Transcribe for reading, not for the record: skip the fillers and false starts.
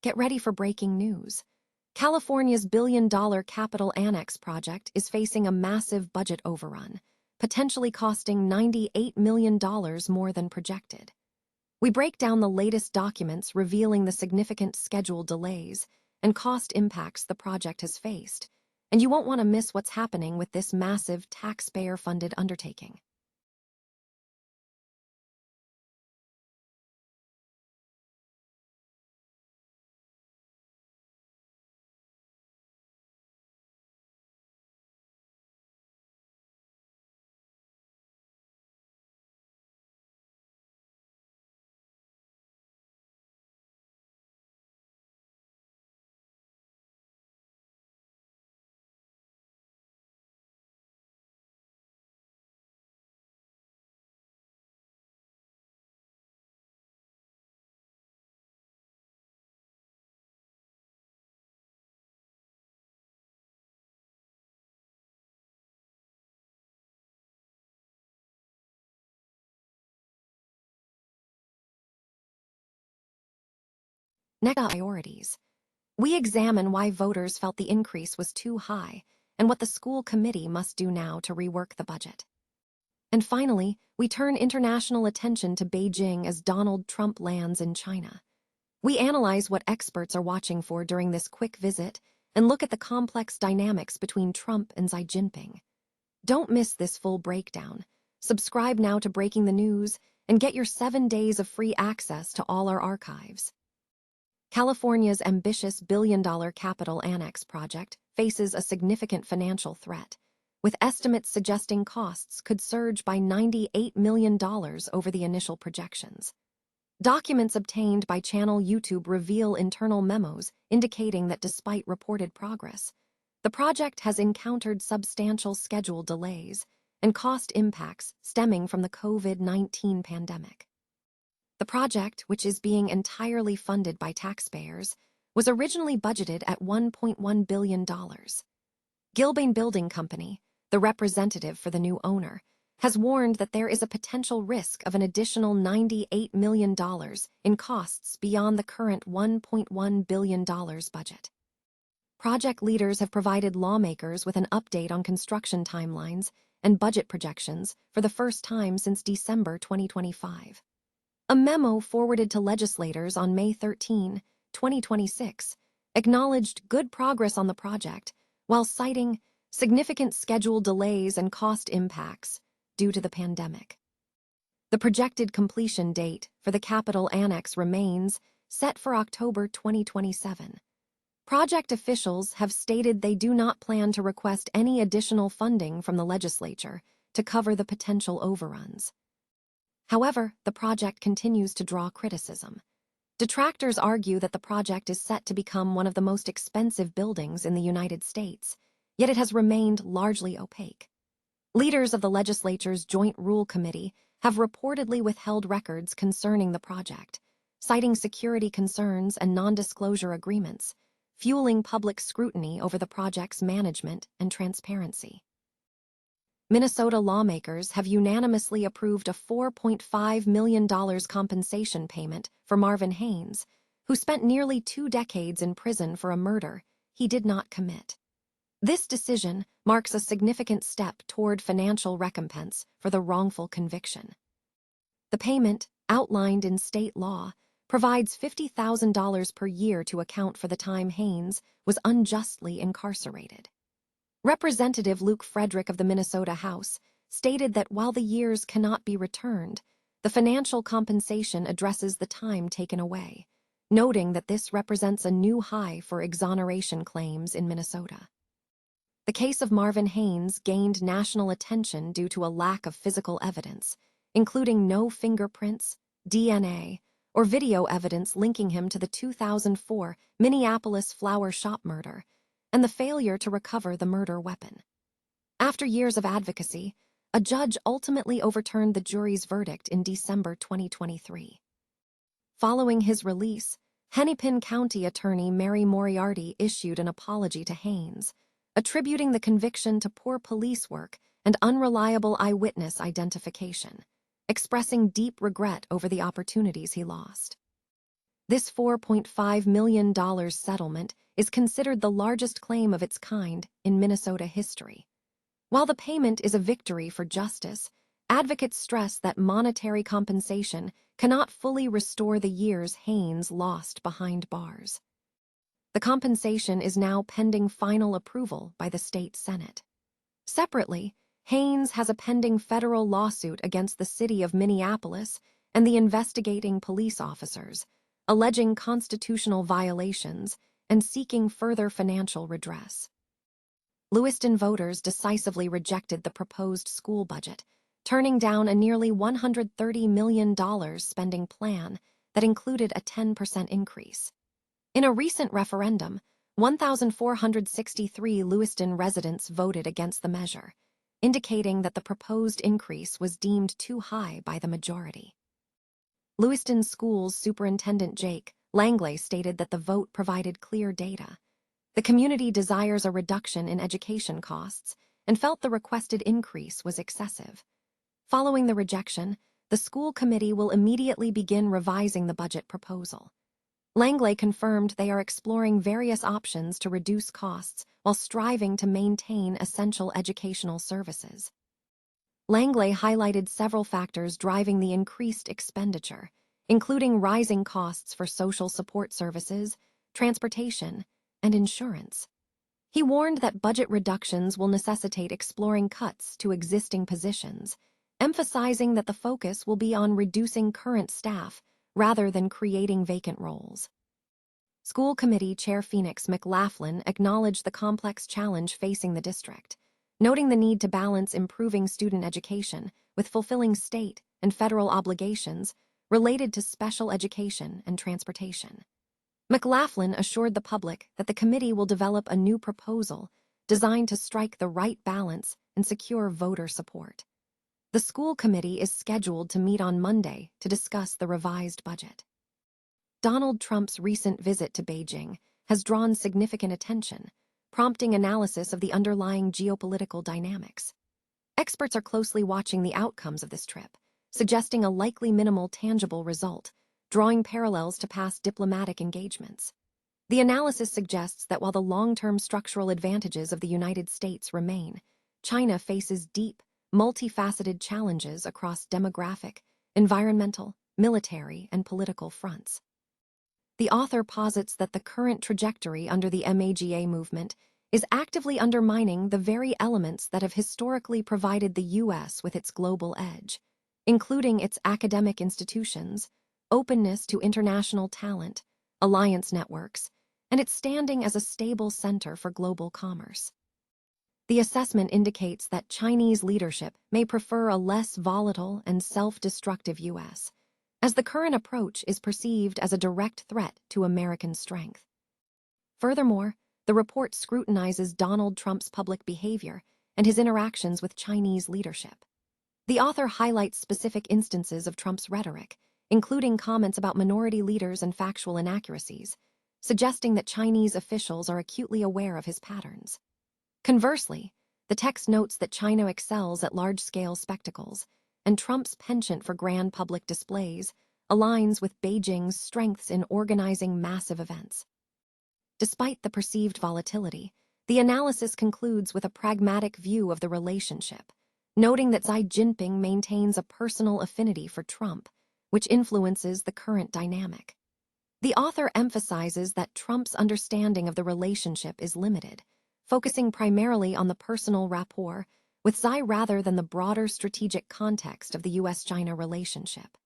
Get ready for breaking news. California's billion-dollar Capitol Annex project is facing a massive budget overrun, potentially costing $98 million more than projected. We break down the latest documents revealing the significant schedule delays and cost impacts the project has faced, and you won't want to miss what's happening with this massive taxpayer-funded undertaking. Next, priorities. We examine why voters felt the increase was too high and what the school committee must do now to rework the budget. And finally, we turn international attention to Beijing as Donald Trump lands in China. We analyze what experts are watching for during this quick visit and look at the complex dynamics between Trump and Xi Jinping. Don't miss this full breakdown. Subscribe now to Breaking the News and get your 7 days of free access to all our archives. California's ambitious billion-dollar Capitol Annex project faces a significant financial threat, with estimates suggesting costs could surge by $98 million over the initial projections. Documents obtained by Channel YouTube reveal internal memos indicating that despite reported progress, the project has encountered substantial schedule delays and cost impacts stemming from the COVID-19 pandemic. The project, which is being entirely funded by taxpayers, was originally budgeted at $1.1 billion. Gilbane Building Company, the representative for the new owner, has warned that there is a potential risk of an additional $98 million in costs beyond the current $1.1 billion budget. Project leaders have provided lawmakers with an update on construction timelines and budget projections for the first time since December 2025. A memo forwarded to legislators on May 13, 2026, acknowledged good progress on the project while citing significant schedule delays and cost impacts due to the pandemic. The projected completion date for the Capitol Annex remains set for October 2027. Project officials have stated they do not plan to request any additional funding from the legislature to cover the potential overruns. However, the project continues to draw criticism. Detractors argue that the project is set to become one of the most expensive buildings in the United States, yet it has remained largely opaque. Leaders of the legislature's Joint Rule Committee have reportedly withheld records concerning the project, citing security concerns and non-disclosure agreements, fueling public scrutiny over the project's management and transparency. Minnesota lawmakers have unanimously approved a $4.5 million compensation payment for Marvin Haynes, who spent nearly 2 decades in prison for a murder he did not commit. This decision marks a significant step toward financial recompense for the wrongful conviction. The payment, outlined in state law, provides $50,000 per year to account for the time Haynes was unjustly incarcerated. Representative Luke Frederick of the Minnesota House stated that while the years cannot be returned, the financial compensation addresses the time taken away, noting that this represents a new high for exoneration claims in Minnesota. The case of Marvin Haynes gained national attention due to a lack of physical evidence, including no fingerprints, DNA, or video evidence linking him to the 2004 Minneapolis flower shop murder, and the failure to recover the murder weapon. After years of advocacy, a judge ultimately overturned the jury's verdict in December 2023. Following his release, Hennepin County Attorney Mary Moriarty issued an apology to Haynes, attributing the conviction to poor police work and unreliable eyewitness identification, expressing deep regret over the opportunities he lost. This $4.5 million settlement is considered the largest claim of its kind in Minnesota history. While the payment is a victory for justice, advocates stress that monetary compensation cannot fully restore the years Haynes lost behind bars. The compensation is now pending final approval by the state Senate. Separately, Haynes has a pending federal lawsuit against the city of Minneapolis and the investigating police officers, alleging constitutional violations and seeking further financial redress. Lewiston voters decisively rejected the proposed school budget, turning down a nearly $130 million spending plan that included a 10% increase. In a recent referendum, 1,463 Lewiston residents voted against the measure, indicating that the proposed increase was deemed too high by the majority. Lewiston Schools Superintendent Jake Langley stated that the vote provided clear data. The community desires a reduction in education costs and felt the requested increase was excessive. Following the rejection, the school committee will immediately begin revising the budget proposal. Langley confirmed they are exploring various options to reduce costs while striving to maintain essential educational services. Langley highlighted several factors driving the increased expenditure, including rising costs for social support services, transportation, and insurance. He warned that budget reductions will necessitate exploring cuts to existing positions, emphasizing that the focus will be on reducing current staff rather than creating vacant roles. School Committee Chair Phoenix McLaughlin acknowledged the complex challenge facing the district, noting the need to balance improving student education with fulfilling state and federal obligations related to special education and transportation. McLaughlin assured the public that the committee will develop a new proposal designed to strike the right balance and secure voter support. The school committee is scheduled to meet on Monday to discuss the revised budget. Donald Trump's recent visit to Beijing has drawn significant attention, prompting analysis of the underlying geopolitical dynamics. Experts are closely watching the outcomes of this trip, suggesting a likely minimal tangible result, drawing parallels to past diplomatic engagements. The analysis suggests that while the long-term structural advantages of the United States remain, China faces deep, multifaceted challenges across demographic, environmental, military, and political fronts. The author posits that the current trajectory under the MAGA movement is actively undermining the very elements that have historically provided the U.S. with its global edge, including its academic institutions, openness to international talent, alliance networks, and its standing as a stable center for global commerce. The assessment indicates that Chinese leadership may prefer a less volatile and self-destructive U.S., as the current approach is perceived as a direct threat to American strength. Furthermore, the report scrutinizes Donald Trump's public behavior and his interactions with Chinese leadership. The author highlights specific instances of Trump's rhetoric, including comments about minority leaders and factual inaccuracies, suggesting that Chinese officials are acutely aware of his patterns. Conversely, the text notes that China excels at large-scale spectacles, and Trump's penchant for grand public displays aligns with Beijing's strengths in organizing massive events. Despite the perceived volatility, the analysis concludes with a pragmatic view of the relationship, noting that Xi Jinping maintains a personal affinity for Trump, which influences the current dynamic. The author emphasizes that Trump's understanding of the relationship is limited, focusing primarily on the personal rapport with Xi rather than the broader strategic context of the US-China relationship.